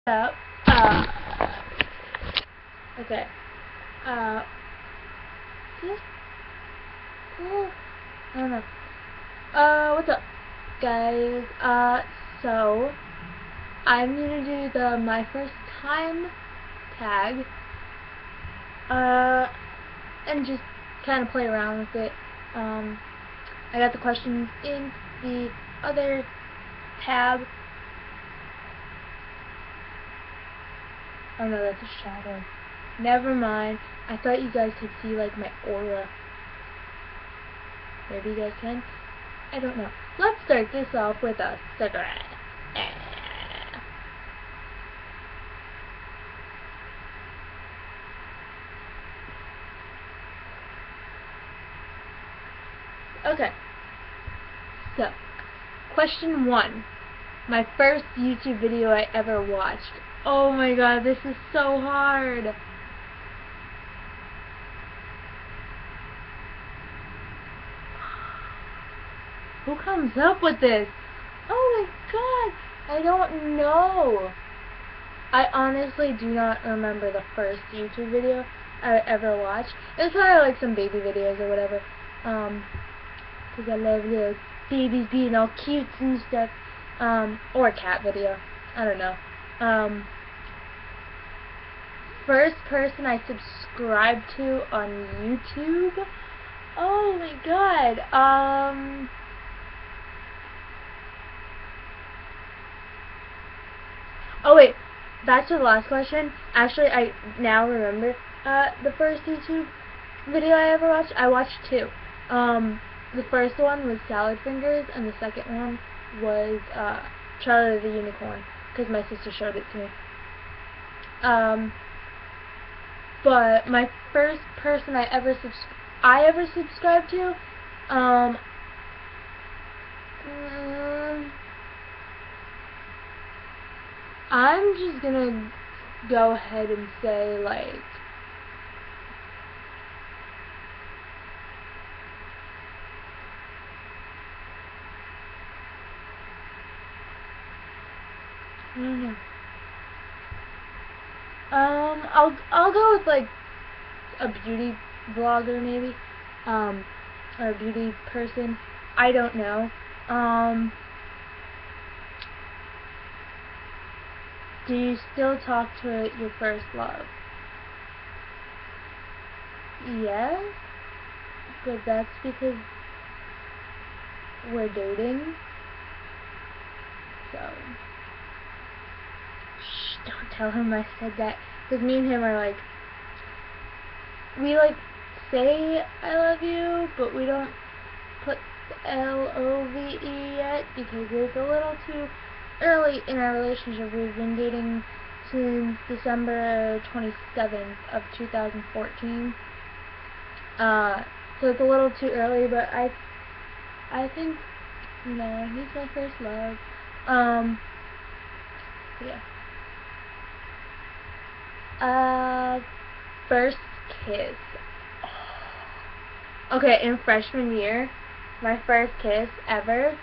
up? Okay. Just, I don't know. What's up, guys? So, I'm gonna do the my first time tag, and just kind of play around with it. I got the questions in the other tab. Oh no, that's a shadow. Never mind. I thought you guys could see like my aura. Maybe you guys can. I don't know. Let's start this off with a cigarette. Okay. So, question 1. My first YouTube video I ever watched. Oh my god, this is so hard. Who comes up with this? Oh my god, I don't know. I honestly do not remember the first YouTube video I ever watched. It was probably like some baby videos or whatever. Because I love little babies being all cute and stuff. Or a cat video. I don't know. First person I subscribed to on YouTube. Oh my god. Oh wait, back to the last question. Actually, I now remember the first YouTube video I ever watched. I watched 2. The first one was Salad Fingers, and the second one was Charlie the Unicorn, because my sister showed it to me. But my first person I ever subscribed to, I'm just gonna go ahead and say like I don't know. I'll go with like a beauty vlogger maybe, or a beauty person. I don't know. Do you still talk to your first love? Yes, but that's because we're dating. So, shh, don't tell him I said that. Because me and him are like, we like say I love you, but we don't put L-O-V-E yet because it's a little too early in our relationship. We've been dating since December 27th of 2014. So it's a little too early, but I think, you know, he's my first love. Yeah. First kiss. Okay, in freshman year, my first kiss ever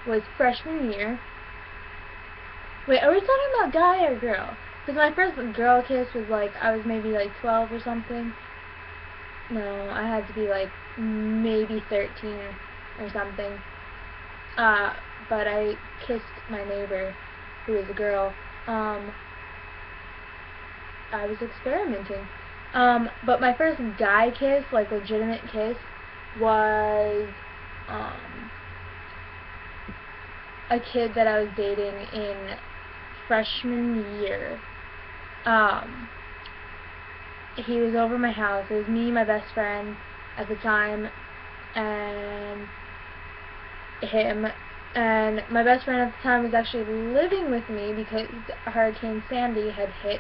was freshman year. Wait, are we talking about guy or girl? Because my first girl kiss was like, I was maybe like 12 or something. No, I had to be like maybe 13 or something. But I kissed my neighbor, who was a girl. I was experimenting. But my first guy kiss, like legitimate kiss, was a kid that I was dating in freshman year. He was over my house. It was me, my best friend at the time, and him. And my best friend at the time was actually living with me because Hurricane Sandy had hit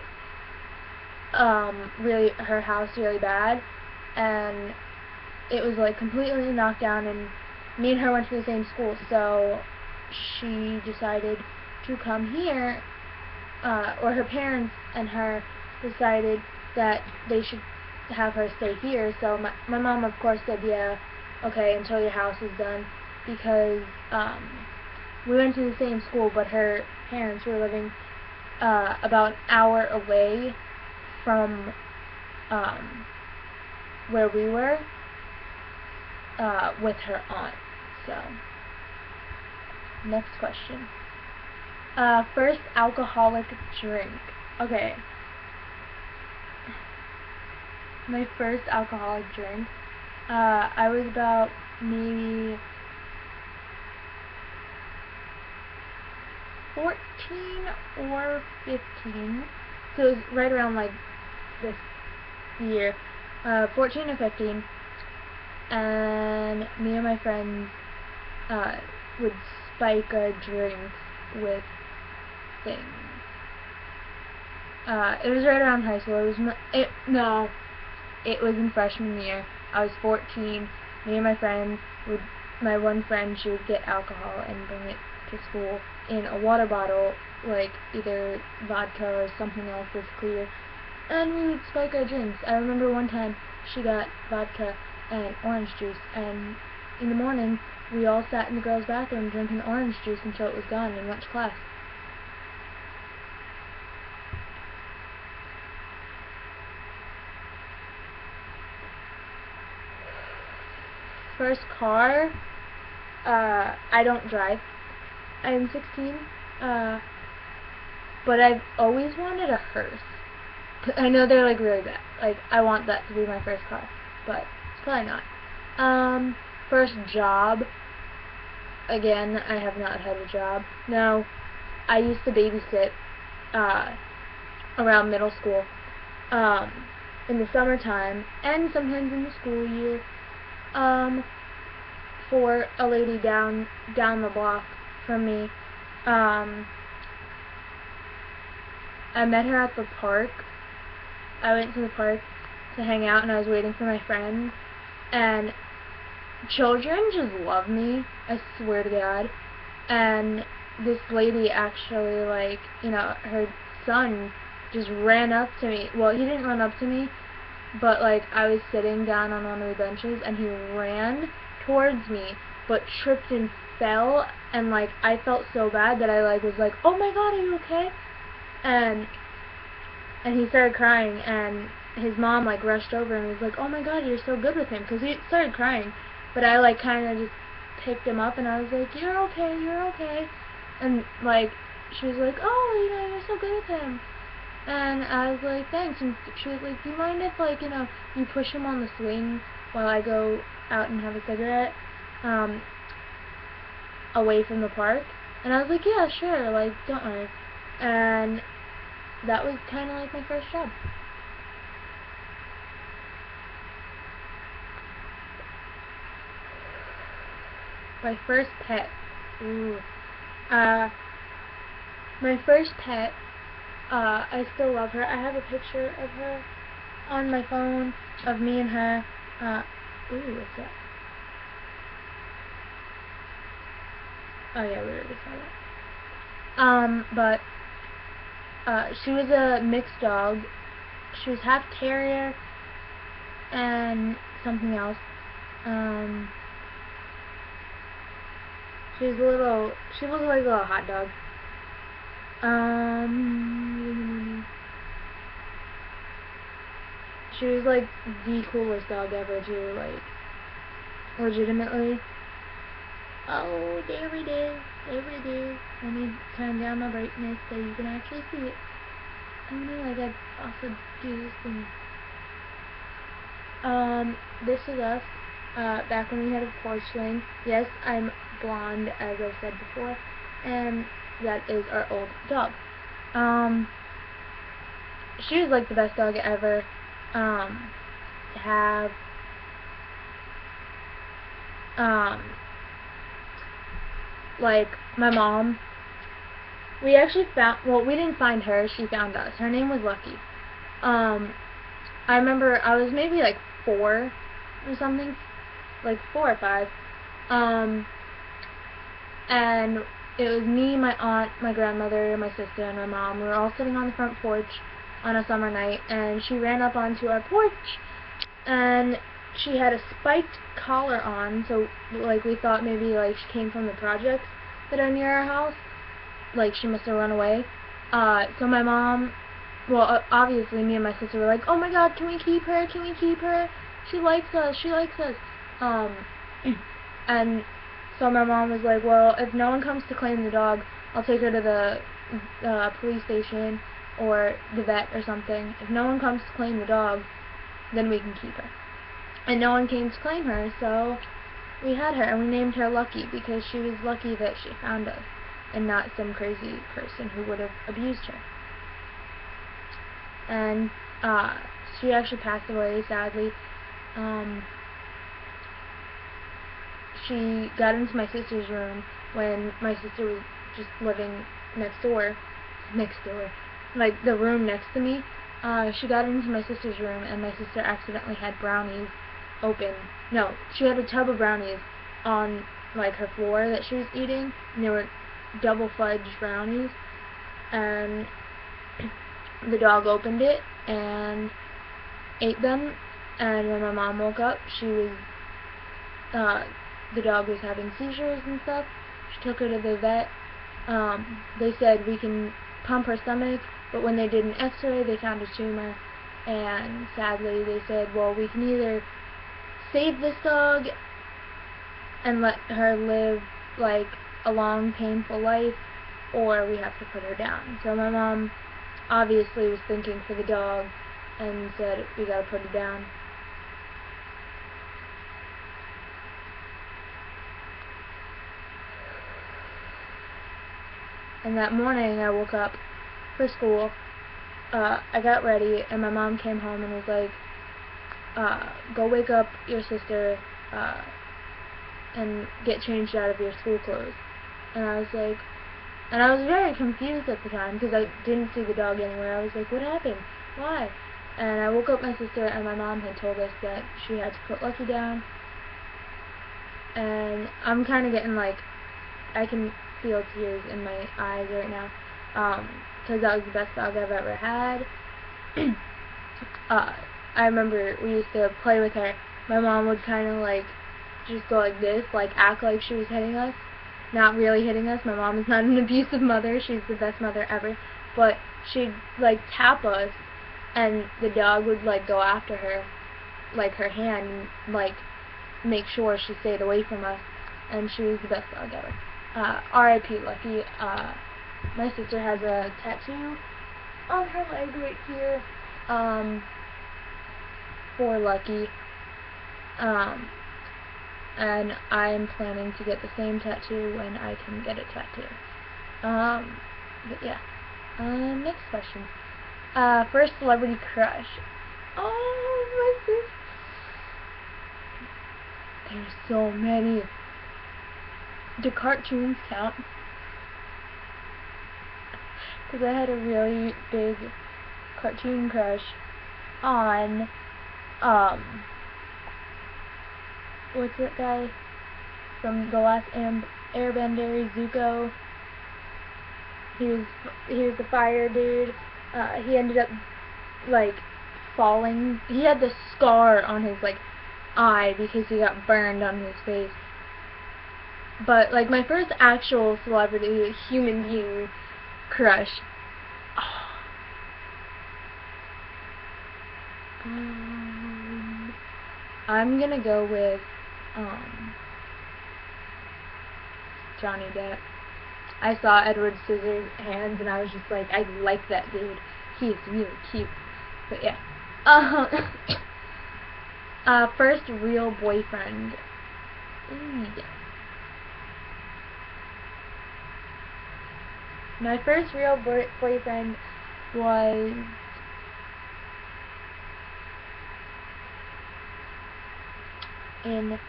her house really bad, and it was like completely knocked down, and me and her went to the same school, so she decided to come here, or her parents and her decided that they should have her stay here. So my mom of course said, yeah, okay, until your house is done, because we went to the same school, but her parents were living about an hour away from where we were with her aunt. So, next question. First alcoholic drink. Okay. My first alcoholic drink. I was about maybe 14 or 15. So it was right around like this year. 14 or 15. And me and my friends would spike our drinks with things. It was right around high school. It was in freshman year. I was 14. Me and my friends my one friend, she would get alcohol and bring it to school in a water bottle, like either vodka or something else that's clear, and we would spike our drinks. I remember one time she got vodka and orange juice, and in the morning we all sat in the girls' bathroom drinking orange juice until it was gone and went to class. First car, I don't drive. I'm 16, but I've always wanted a hearse. I know they're like really bad. Like, I want that to be my first car, but it's probably not. First job, again, I have not had a job. No, I used to babysit around middle school in the summertime and sometimes in the school year for a lady down the block from me. I met her at the park. I went to the park to hang out, and I was waiting for my friend, and children just love me, I swear to God. And this lady actually, like, you know, her son just ran up to me. Well, he didn't run up to me, but like I was sitting down on one of the benches and he ran towards me but tripped and fell, and like I felt so bad that I like was like, "Oh my God, are you okay?" And he started crying, and his mom like rushed over and was like, "Oh my God, you're so good with him," because he started crying. But I like kind of just picked him up and I was like, "You're okay, you're okay." And like she was like, "Oh, you know, you're so good with him." And I was like, "Thanks." And she was like, "Do you mind if, like, you know, you push him on the swing while I go out and have a cigarette away from the park?" And I was like, "Yeah, sure, like, don't worry." And that was kind of like my first job. My first pet. Ooh. My first pet, I still love her. I have a picture of her on my phone, of me and her. Ooh, what's that? Oh yeah, we already saw that. But she was a mixed dog. She was half terrier and something else. She looked like a little hot dog. She was like the coolest dog ever too, like, legitimately. Oh, there it is. Let me turn down my brightness so you can actually see it. I don't know, I got also do this thing. This is us, back when we had a porch swing. Yes, I'm blonde, as I've said before, and that is our old dog. She was like the best dog ever, to have. Like, my mom, we actually found, well, we didn't find her, she found us. Her name was Lucky. I remember I was maybe like 4 or something, like 4 or 5, and it was me, my aunt, my grandmother, my sister, and my mom. We were all sitting on the front porch on a summer night, and she ran up onto our porch, and she had a spiked collar on, so like we thought maybe like she came from the projects that are near our house, like she must have run away. So my mom, well, obviously me and my sister were like, oh my god, can we keep her? Can we keep her? She likes us. She likes us. And so my mom was like, well, if no one comes to claim the dog, I'll take her to the police station or the vet or something. If no one comes to claim the dog, then we can keep her. And no one came to claim her, so we had her, and we named her Lucky because she was lucky that she found us and not some crazy person who would have abused her. And she actually passed away, sadly. She got into my sister's room when my sister was just living next door, like the room next to me. She got into my sister's room, and my sister accidentally had brownies open. No, she had a tub of brownies on like her floor that she was eating, and they were double fudge brownies, and the dog opened it and ate them. And when my mom woke up, the dog was having seizures and stuff. She took her to the vet. They said we can pump her stomach, but when they did an x-ray, they found a tumor, and sadly they said, well, we can either save this dog and let her live like a long, painful life, or we have to put her down. So my mom obviously was thinking for the dog and said, we gotta put her down. And that morning I woke up for school, I got ready, and my mom came home and was like, go wake up your sister, and get changed out of your school clothes. And I was like, and I was very confused at the time because I didn't see the dog anywhere. I was like, what happened? Why? And I woke up my sister, and my mom had told us that she had to put Lucky down. And I'm kind of getting like, I can feel tears in my eyes right now, because that was the best dog I've ever had. I remember we used to play with her. My mom would kind of like just go like this, like act like she was hitting us, not really hitting us. My mom is not an abusive mother. She's the best mother ever. But she'd like tap us, and the dog would like go after her, like her hand, and like make sure she stayed away from us. And she was the best dog ever. R.I.P. Lucky. My sister has a tattoo on her leg right here, for Lucky, and I'm planning to get the same tattoo when I can get a tattoo. But yeah. Next question. First celebrity crush. Oh, my sister. There's so many. Do cartoons count? Because I had a really big cartoon crush on, what's that guy from The Last Airbender, Zuko? He was the fire dude. He ended up like falling. He had the scar on his like eye because he got burned on his face. But like my first actual celebrity, human being crush. I'm gonna go with Johnny Depp. I saw Edward Scissorhands and I was just like, I like that dude. He's really cute. But yeah. First real boyfriend. My first real boyfriend was in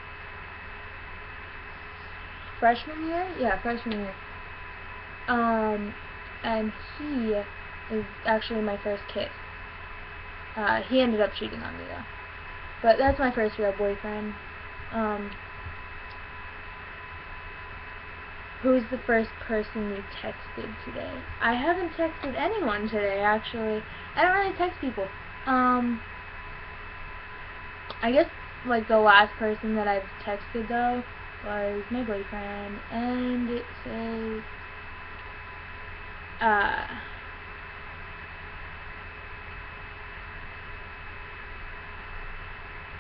freshman year? Yeah, freshman year. And he is actually my first kiss. He ended up cheating on me though. But that's my first real boyfriend. Who's the first person you texted today? I haven't texted anyone today, actually. I don't really text people. I guess, like, the last person that I've texted, though, was my boyfriend, and it says,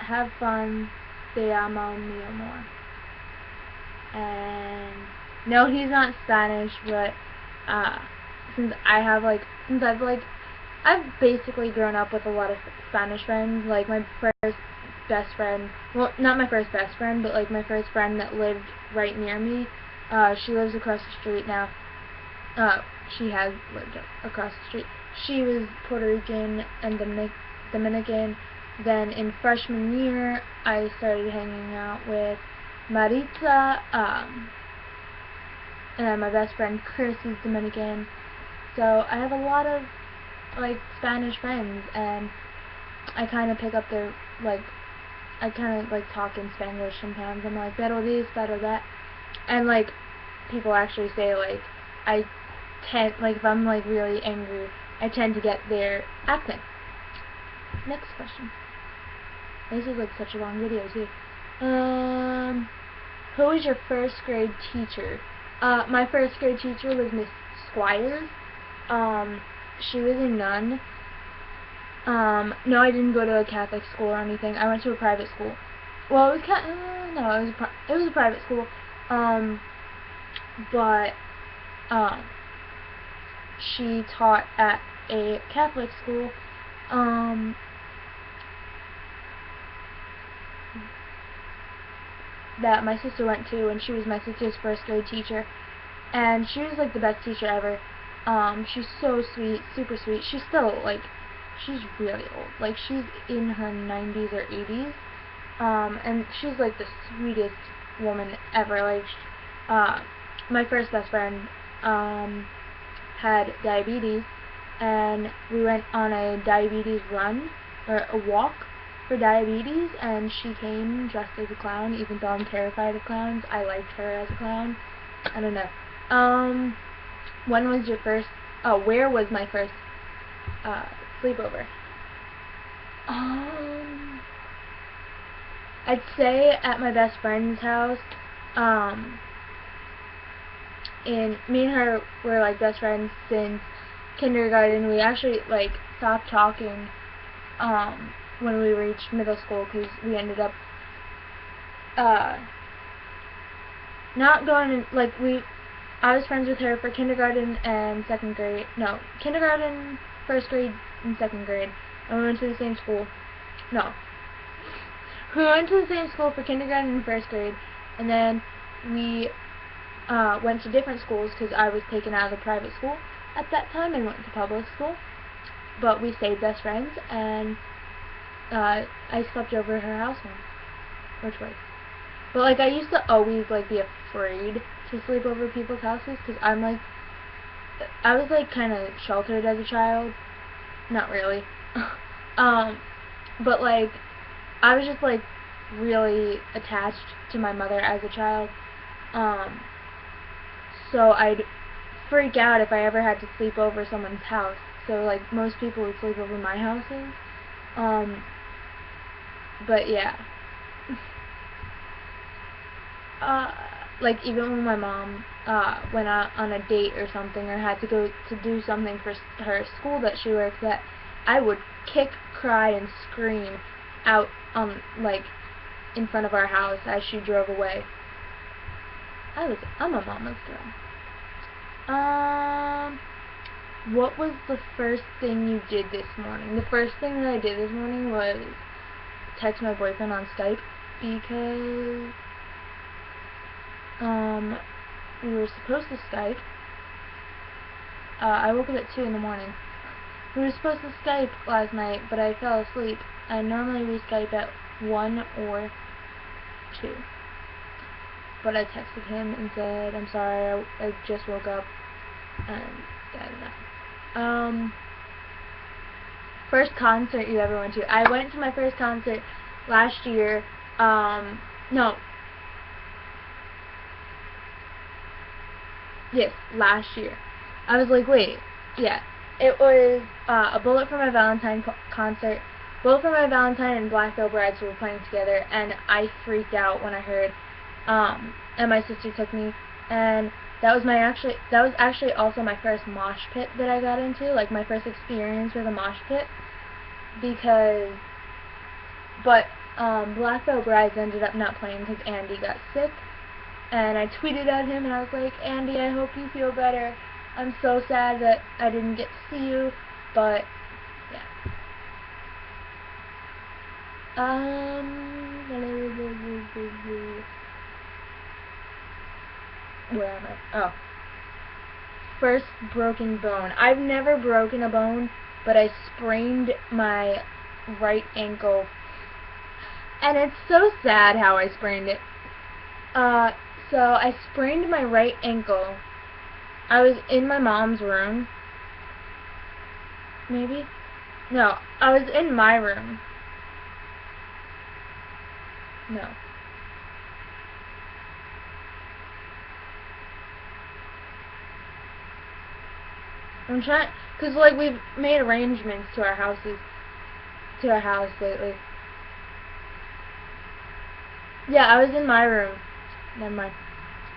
have fun, te amo, mi amor. And no, he's not Spanish, but since I've basically grown up with a lot of Spanish friends. Like my first best friend, well, not my first best friend, but like my first friend that lived right near me. She lives across the street now. She has lived across the street. She was Puerto Rican and Dominican. Then in freshman year, I started hanging out with Maritza, and my best friend Chris is Dominican. So I have a lot of like Spanish friends, and I kind of pick up their I kind of like talk in Spanglish sometimes. I'm like, pero this, pero that, and like people actually say like I tend if I'm like really angry, I tend to get their accent. Next question. This is like such a long video too. Who was your first grade teacher? My first grade teacher was Miss Squires. She was a nun. No, I didn't go to a Catholic school or anything. I went to a private school. Well, it was it was a private school. But she taught at a Catholic school. That my sister went to, and she was my sister's first grade teacher, and she was like the best teacher ever. She's so sweet, super sweet. She's still she's really old, like she's in her 90s or 80s, and she's like the sweetest woman ever. My first best friend had diabetes, and we went on a diabetes run or a walk for diabetes, and she came dressed as a clown. Even though I'm terrified of clowns, I liked her as a clown. I don't know. When was your first? Oh, where was my first sleepover? I'd say at my best friend's house. And me and her were like best friends since kindergarten. We actually stopped talking when we reached middle school, because we ended up not going in, I was friends with her for kindergarten and second grade. No, kindergarten, first grade, and second grade. And we went to the same school. No. We went to the same school for kindergarten and first grade, and then we went to different schools because I was taken out of the private school at that time and went to public school. But we stayed best friends, and I slept over at her house once or twice. But I used to always be afraid to sleep over people's houses, because I was kind of sheltered as a child. Not really. But I was just really attached to my mother as a child. So I'd freak out if I ever had to sleep over someone's house. So most people would sleep over my houses. But yeah. Even when my mom went out on a date or something, or had to go to do something for her school that she works at, I would kick, cry, and scream out in front of our house as she drove away. I'm a mama's girl. What was the first thing you did this morning? The first thing that I did this morning was text my boyfriend on Skype, because we were supposed to Skype. I woke up at 2 in the morning. We were supposed to Skype last night, but I fell asleep. And normally we Skype at 1 or 2. But I texted him and said, I'm sorry, I just woke up, and I don't know. First concert you ever went to? I went to my first concert last year. No. Yes, last year. I was like, wait, yeah. It was a Bullet for My Valentine concert. Bullet for My Valentine and Black Veil Brides were playing together, and I freaked out when I heard. And my sister took me, and that was actually also my first mosh pit that I got into, my first experience with a mosh pit, but Black Veil Brides ended up not playing because Andy got sick. And I tweeted at him and I was like, Andy, I hope you feel better. I'm so sad that I didn't get to see you, but yeah. Where am I? Oh. First broken bone. I've never broken a bone, but I sprained my right ankle. And it's so sad how I sprained it. So I sprained my right ankle. I was in my mom's room. Maybe? No, I was in my room. No. I'm trying, cause like we've made arrangements to our house lately. Yeah, I was in my room. Never mind.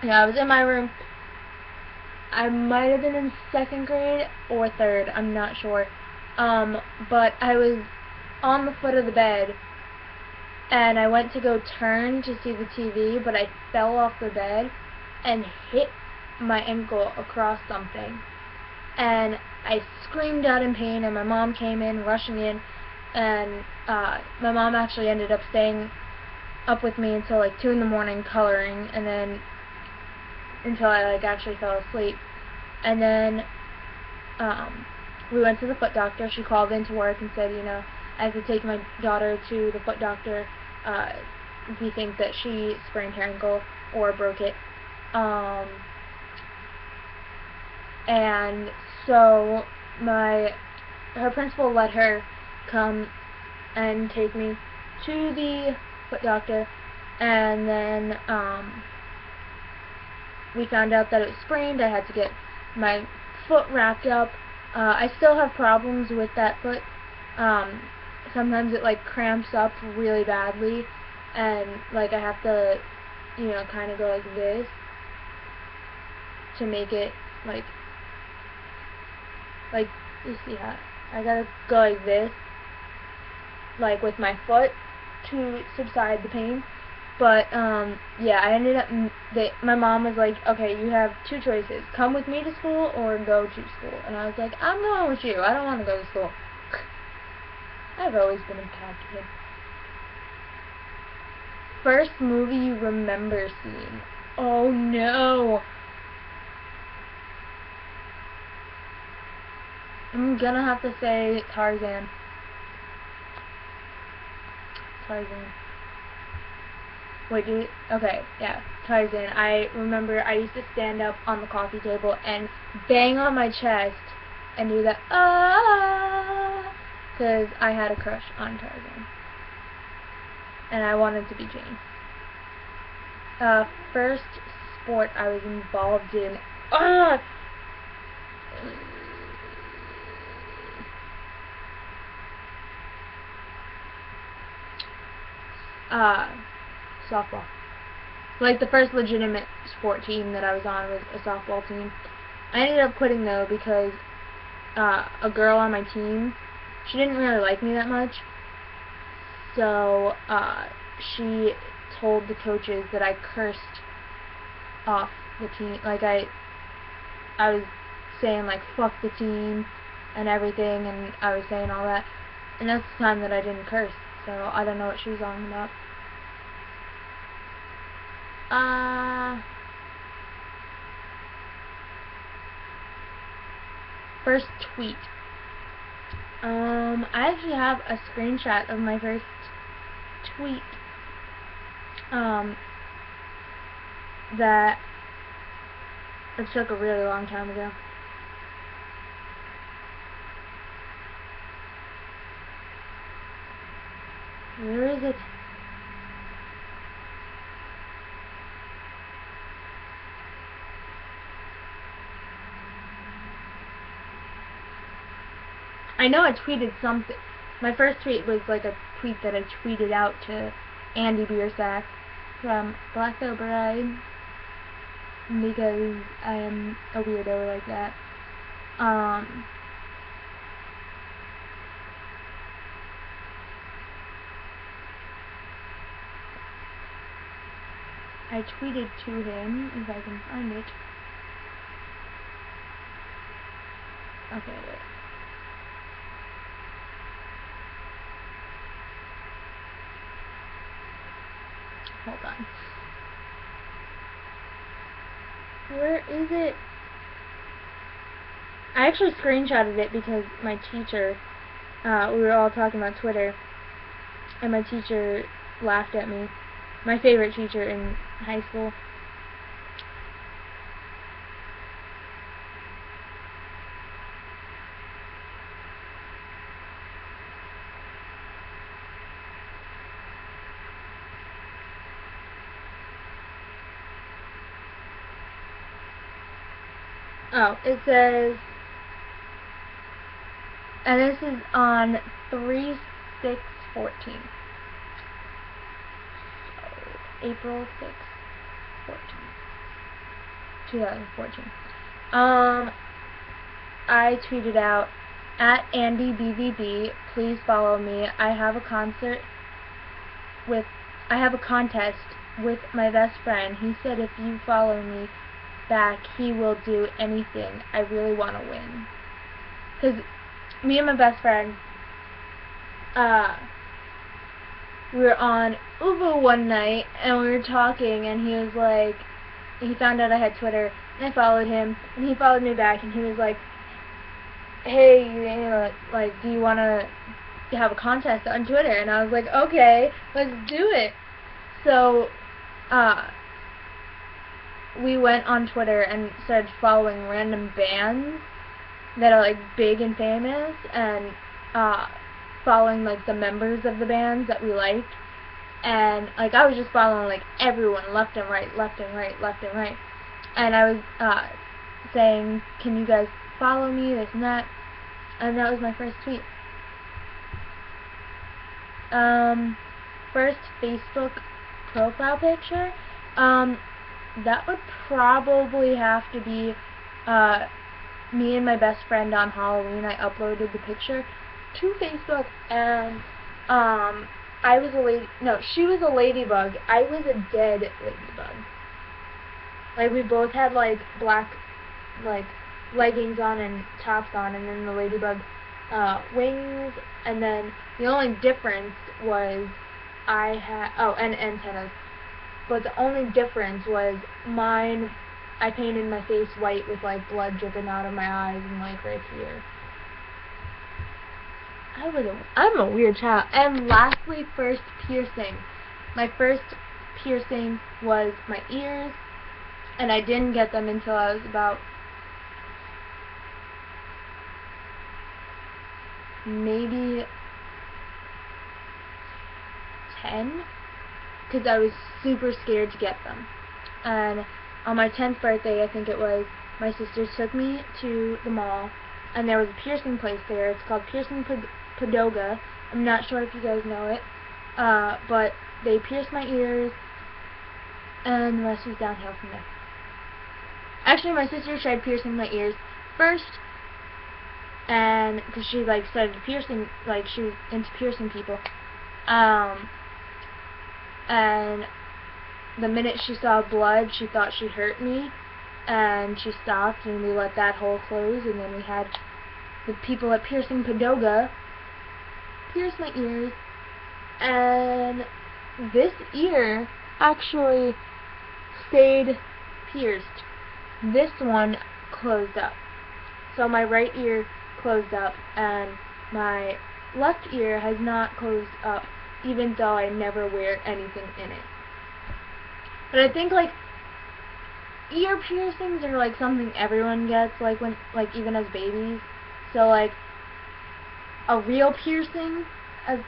Yeah, I was in my room. I might have been in 2nd grade or 3rd. I'm not sure. But I was on the foot of the bed, and I went to go turn to see the TV, but I fell off the bed and hit my ankle across something. And I screamed out in pain, and my mom came in, rushing in, and my mom actually ended up staying up with me until like 2 in the morning coloring, and then until I like actually fell asleep. And then we went to the foot doctor. She called into work and said, you know, I have to take my daughter to the foot doctor. We think that she sprained her ankle or broke it. And so her principal let her come and take me to the foot doctor, and then we found out that it was sprained. I had to get my foot wrapped up. I still have problems with that foot. Sometimes it like cramps up really badly, and like I have to, you know, kind of go like this to make it like you see how I gotta go like this, like with my foot to subside the pain. But yeah, I ended up. My mom was like, "Okay, you have 2 choices: come with me to school or go to school." And I was like, "I'm going with you. I don't want to go to school." I've always been a bad kid. First movie you remember seeing? Oh no. I'm gonna have to say Tarzan. Wait, okay, yeah, Tarzan. I remember I used to stand up on the coffee table and bang on my chest and do that, because I had a crush on Tarzan. And I wanted to be Jane. First sport I was involved in, softball. Like, the first legitimate sport team that I was on was a softball team. I ended up quitting, though, because a girl on my team, she didn't really like me that much, so she told the coaches that I cursed off the team. Like, I was saying, like, fuck the team and everything, and I was saying all that, and that's the time that I didn't curse, so I don't know what she was on about. First tweet. I actually have a screenshot of my first tweet. That it took a really long time ago. Where is it? I know I tweeted something. My first tweet was like a tweet that I tweeted out to Andy Biersack from Black Veil Brides, because I am a weirdo like that. I tweeted to him, if I can find it. Okay, wait. Hold on. Where is it? I actually screenshotted it because my teacher, we were all talking about Twitter, and my teacher laughed at me. My favorite teacher in high school. Oh, it says, and this is on 3/6/14. So, April 6th, 2014. I tweeted out, at AndyBVB, please follow me. I have a contest with my best friend. He said if you follow me back, he will do anything. I really want to win. Because me and my best friend, we were on Ubu one night, and we were talking, and he was like, he found out I had Twitter, and I followed him, and he followed me back, and he was like, hey, like, do you want to have a contest on Twitter? And I was like, okay, let's do it. So, we went on Twitter and started following random bands that are like big and famous, and following like the members of the bands that we liked, and like I was just following like everyone left and right, left and right, left and right, and I was saying, can you guys follow me, this and that was my first tweet. First Facebook profile picture, that would probably have to be me and my best friend on Halloween. I uploaded the picture to Facebook, and I was a lady. No, she was a ladybug. I was a dead ladybug. Like, we both had like black like leggings on and tops on, and then the ladybug wings, and then the only difference was I had and antennas. But the only difference was mine, I painted my face white with like blood dripping out of my eyes and like right here. I'm a weird child. And lastly, first piercing. My first piercing was my ears, and I didn't get them until I was about maybe 10, because I was super scared to get them. And on my 10th birthday, I think it was, my sisters took me to the mall, and there was a piercing place there. It's called Piercing Padoga. I'm not sure if you guys know it, but they pierced my ears, and the rest was downhill from there. Actually, my sister tried piercing my ears first, and because she like started piercing, like she was into piercing people, and the minute she saw blood, she thought she hurt me, and she stopped, and we let that hole close, and then we had the people at Piercing Padoga pierce my ears, and this ear actually stayed pierced. This one closed up. So my right ear closed up, and my left ear has not closed up, even though I never wear anything in it. But I think like ear piercings are like something everyone gets, like when, like even as babies. So like a real piercing, a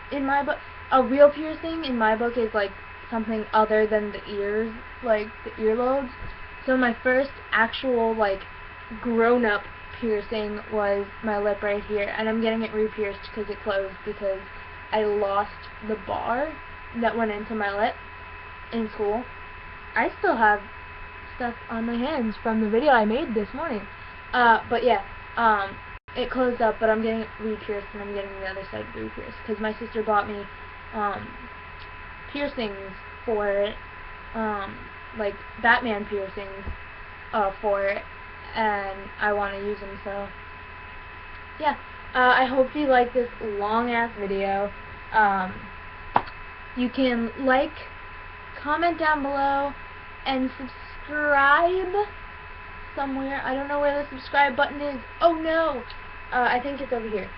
real piercing in my book is like something other than the ears, like the earlobes. So my first actual like grown-up piercing was my lip right here, and I'm getting it re-pierced because it closed because I lost the bar that went into my lip in school. I still have stuff on my hands from the video I made this morning. But yeah, it closed up, but I'm getting it re-pierced, and I'm getting the other side re-pierced because my sister bought me piercings for it, like Batman piercings for it, and I want to use them. So yeah, I hope you like this long ass video. You can like, comment down below, and subscribe somewhere. I don't know where the subscribe button is. Oh no! I think it's over here.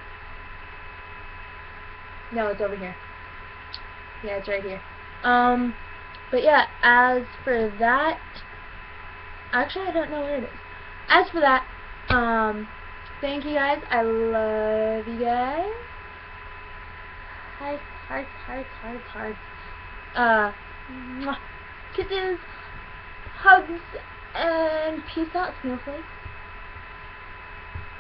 No, it's over here. Yeah, it's right here. But yeah, as for that, actually I don't know where it is. As for that, thank you guys. I love you guys. Hearts, hearts, hearts, hearts, hearts. Mwah. Kisses, hugs, and peace out, snowflakes.